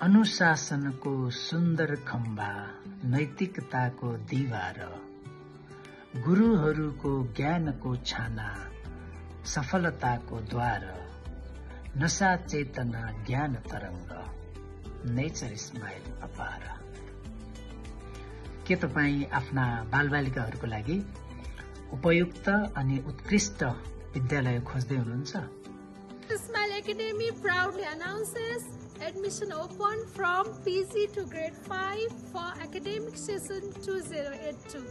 अनुशासनको सुन्दर खम्बा, नैतिकताको दिवार, गुरुहरूको ज्ञानको छाना, सफलताको द्वार, नशा चेतना ज्ञान तरङ्ग, नेचर स्माइल अपार। के तपाईँ आफ्ना बालबालिकाहरूको लागि उपयुक्त अनि उत्कृष्ट विद्यालय खोज्दै हुनुहुन्छ? Smile Academy proudly announces admission open from PG to grade 5 for academic session 2082.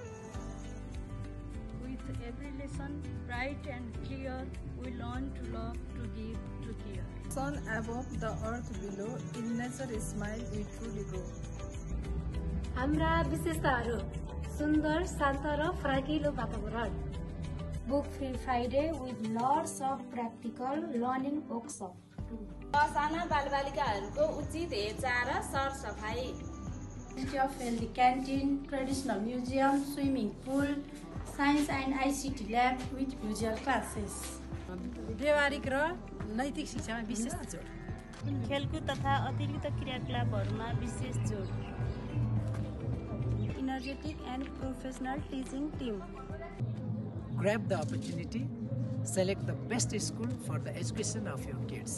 With every lesson bright and clear, we learn to love, to give, to care. Sun above, the earth below, in nature smile we truly grow. हाम्रा विशेषताहरू सुन्दर, शान्त र फराकिलो वातावरण। Book Free Friday with lots of practical learning workshop. साना बालबालिकाहरूको उचित हेरचाह र सरसफाइ। City of Healthy Canteen, Traditional Museum, Swimming Pool, Science and ICT Lab with visual classes. व्यवहारिक र नैतिक शिक्षामा विशेष जोड। खेलकुद तथा अतिरिक्त क्रियाकलापहरूमा विशेष जोड। Energetic and professional teaching team. Grab the opportunity, select the best school for the education of your kids.